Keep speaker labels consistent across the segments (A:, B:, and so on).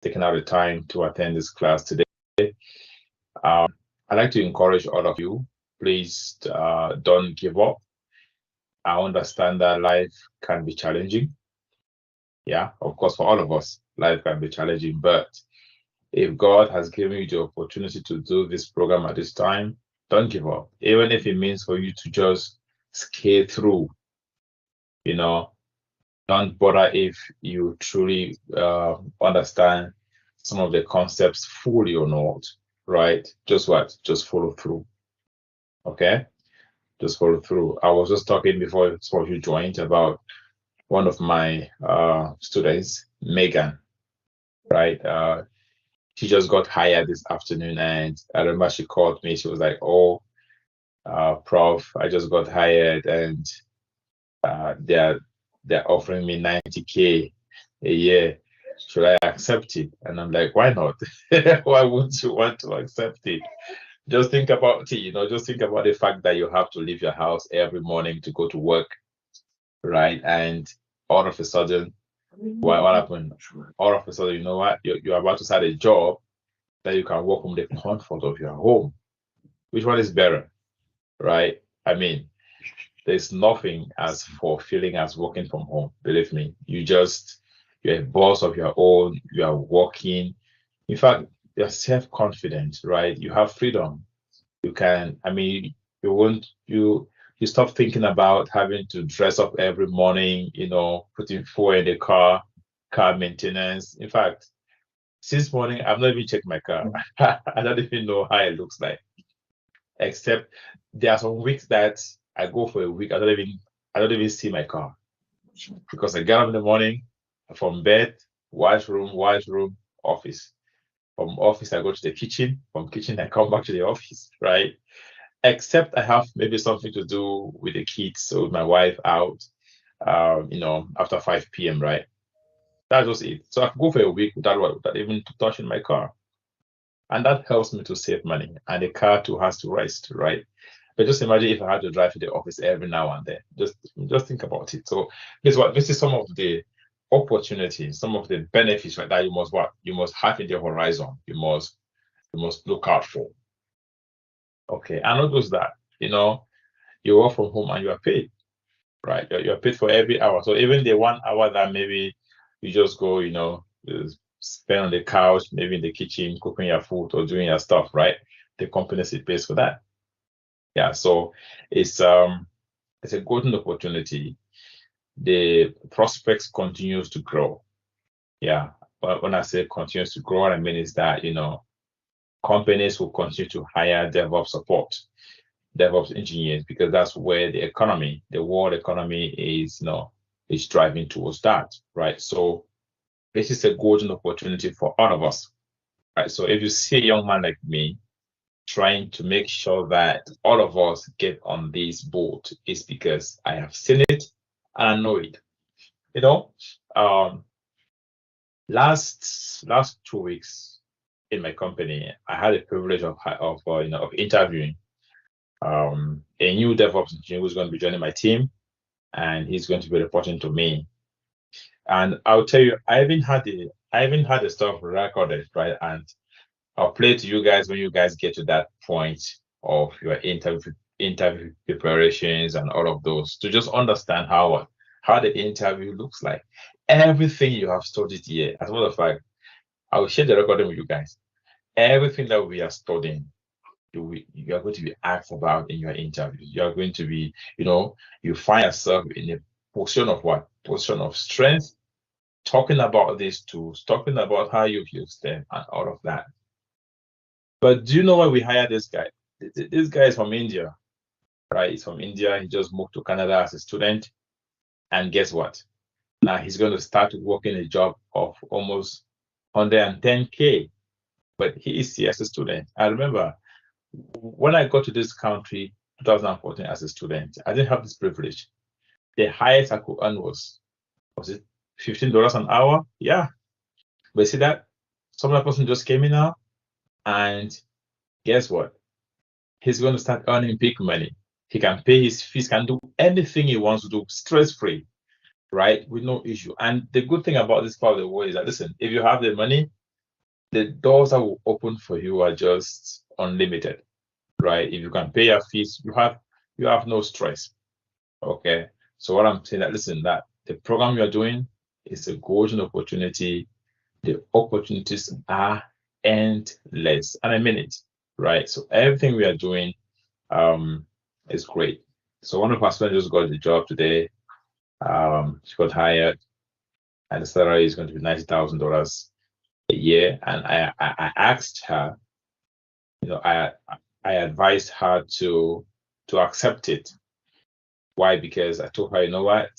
A: taking out the time to attend this class today. I'd like to encourage all of you, please don't give up. I understand that life can be challenging. Yeah, of course, for all of us, life can be challenging. But if God has given you the opportunity to do this program at this time, don't give up. Even if it means for you to just skate through, you know, don't bother if you truly understand some of the concepts fully or not, right? Just what? Just follow through. Okay? Just follow through. I was just talking before some of you joined about one of my students, Megan, right? She just got hired this afternoon, and I remember she called me. She was like, "Oh, Prof, I just got hired, and they're offering me 90K a year. Should I accept it?" And I'm like, "Why not? Why wouldn't you want to accept it? Just think about it, just think about the fact that you have to leave your house every morning to go to work, right? And all of a sudden, what happened? All of a sudden, you know what? You're about to start a job that you can work from the comfort of your home. Which one is better, right? I mean, there's nothing as fulfilling as working from home. Believe me, you're a boss of your own. You are working. In fact, you're self-confident, right? You have freedom. You can. I mean, you won't. You stop thinking about having to dress up every morning. Putting fuel in the car maintenance. In fact, since morning, I've not even checked my car. I don't even know how it looks like. Except there are some weeks that I go for a week. I don't even see my car because I get up in the morning from bed, washroom, office. From office, I go to the kitchen. From kitchen, I come back to the office, right? Except I have maybe something to do with the kids, so with my wife out, after 5 p.m., right? That's just it. So I can go for a week without even touching my car. And that helps me to save money. And the car too has to rest, right? But just imagine if I had to drive to the office every now and then. Just think about it. So this is some of the opportunities, some of the benefits, right, that you must have in the horizon. You must look out for. Okay. And not just that, you work from home and you are paid, right? You're paid for every hour. So even the 1 hour that maybe you just go, spend on the couch, maybe in the kitchen, cooking your food or doing your stuff, right? The company pays for that. Yeah, so it's a golden opportunity. The prospects continues to grow. Yeah, but when I say continues to grow, what I mean is that companies will continue to hire DevOps support, DevOps engineers, because that's where the world economy is driving towards that, right? So this is a golden opportunity for all of us, right? So if you see a young man like me trying to make sure that all of us get on this boat, is because I have seen it and I know it. Last 2 weeks in my company, I had the privilege of interviewing a new DevOps engineer who's going to be joining my team, and he's going to be reporting to me. And I'll tell you, I even had the stuff recorded, right? And I'll play to you guys when you guys get to that point of your interview preparations and all of those, to just understand how the interview looks like. Everything you have studied here, as a matter of fact, I will share the recording with you guys. Everything that we are studying, you are going to be asked about in your interview. You are going to be, you find yourself in a position of what? Position of strength, talking about these tools, talking about how you've used them and all of that. But do you know why we hired this guy? This guy is from India, right? He's from India. He just moved to Canada as a student. And guess what? Now he's going to start working a job of almost 110K. But he is here as a student. I remember when I got to this country, 2014, as a student, I didn't have this privilege. The highest I could earn was it $15 an hour? Yeah. But see that? Some other person just came in now, and guess what? He's going to start earning big money. He can pay his fees, can do anything he wants to do stress-free, right? With no issue. And the good thing about this part of the world is that, listen, if you have the money, the doors that will open for you are just unlimited, right? If you can pay your fees, you have no stress. Okay. So what I'm saying that listen, that the program you're doing is a golden opportunity. The opportunities are endless. And I mean it, right? So everything we are doing is great. So one of our students just got the job today. She got hired, and the salary is going to be $90,000 a year. And I asked her, I advised her to accept it. Why? Because I told her, you know what?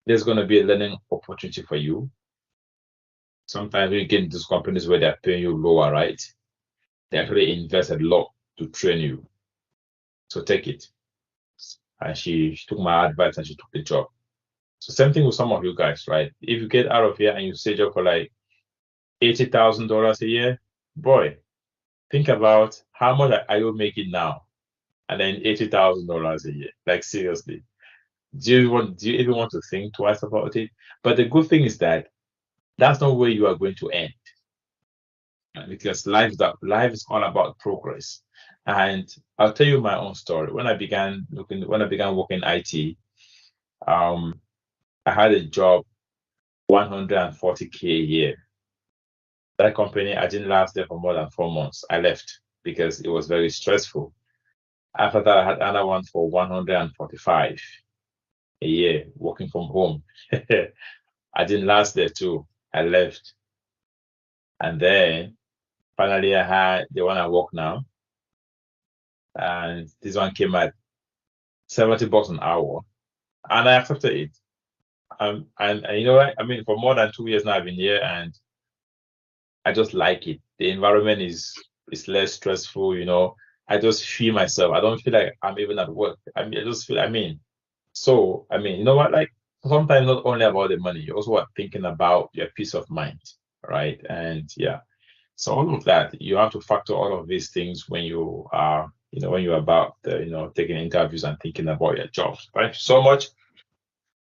A: There's going to be a learning opportunity for you. Sometimes we get into these companies where they're paying you lower, right? They actually invest a lot to train you. So take it. And she took my advice and she took the job. So same thing with some of you guys, right? If you get out of here and you stay job for like $80,000 a year, boy, think about how much are you making now, and then $80,000 a year. Like seriously, do you even want to think twice about it? But the good thing is that that's not where you are going to end, because life is all about progress. And I'll tell you my own story. When I began working in IT, I had a job 140K a year. That company, I didn't last there for more than 4 months. I left because it was very stressful. After that, I had another one for 145 a year working from home. I didn't last there too. I left. And then finally I had the one I work now. And this one came at $70 an hour. And I accepted it. And you know what? I mean, for more than 2 years now I've been here and I just like it. The environment is less stressful, I just feel myself. I don't feel like I'm even at work. I just feel, so, you know what? Like sometimes not only about the money, you also are thinking about your peace of mind, right? And yeah, so all of that, you have to factor all of these things when you are, when you're about, taking interviews and thinking about your jobs. Thank you so much.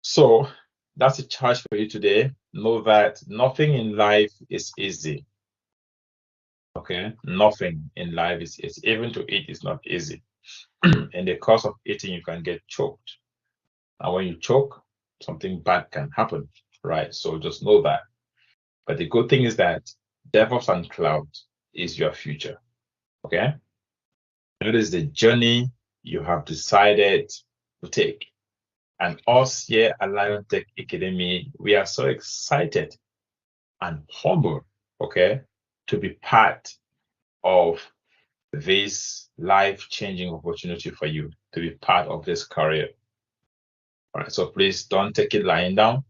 A: So that's a charge for you today. Know that nothing in life is easy. Okay, nothing in life is easy. Even to eat is not easy. In the course of eating, you can get choked. And when you choke, something bad can happen, right? So just know that. But the good thing is that DevOps and cloud is your future. Okay? It is the journey you have decided to take. And us here at Lion Tech Academy, we are so excited and humbled, okay, to be part of this life-changing opportunity for you, to be part of this career. All right, so please don't take it lying down.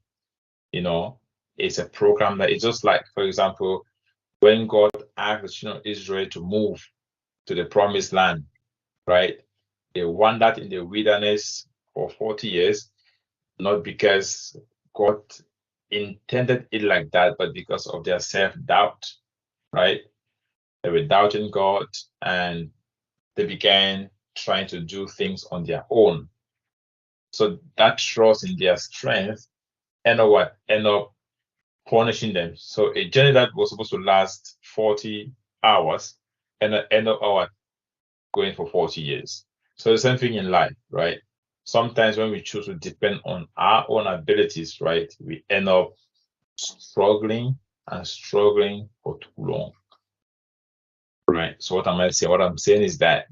A: It's a program that is just like, for example, when God asked the children of Israel to move to the promised land, right? They wandered in the wilderness for 40 years, not because God intended it like that, but because of their self-doubt, right? They were doubting God and they began trying to do things on their own. So that trust in their strength ended up punishing them. So a journey that was supposed to last 40 hours ended up going for 40 years. So the same thing in life, right? Sometimes when we choose to depend on our own abilities, right, we end up struggling and struggling for too long. Right. So what am I saying? What I'm saying is that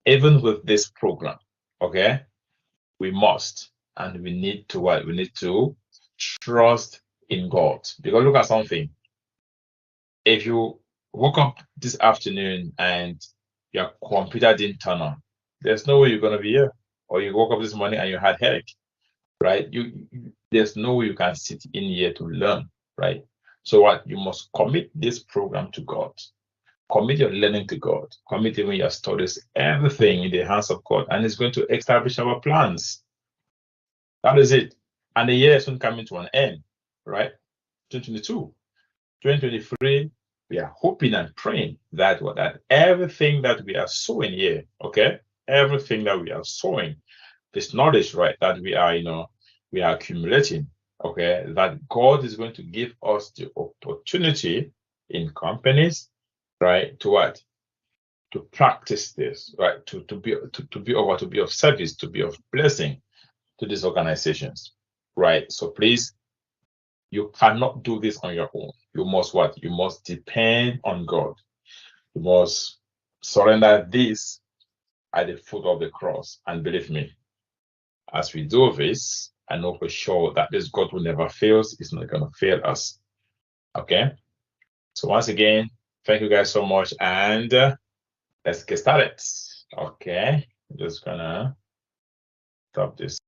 A: even with this program, okay, we must and we need to what? We need to trust in God. Because look at something. If you woke up this afternoon and your computer didn't turn on, there's no way you're gonna be here. Or you woke up this morning and you had headache, right? There's no way you can sit in here to learn, right? So what? You must commit this program to God. Commit your learning to God. Commit even your studies, everything in the hands of God, and it's going to establish our plans. That is it. And the year is soon coming to an end, right? 2022, 2023. We are hoping and praying that everything that we are sowing here, okay, everything that we are sowing, this knowledge, right, that we are accumulating, okay, that God is going to give us the opportunity in companies, right, to what? To practice this, right? To be of service, to be of blessing to these organizations, right? So please, you cannot do this on your own. You must what? You must depend on God. You must surrender this at the foot of the cross. And believe me, as we do this, I know for sure that this God will never fail. It's not going to fail us. Okay. So once again, thank you guys so much. And let's get started. Okay. I'm just going to stop this.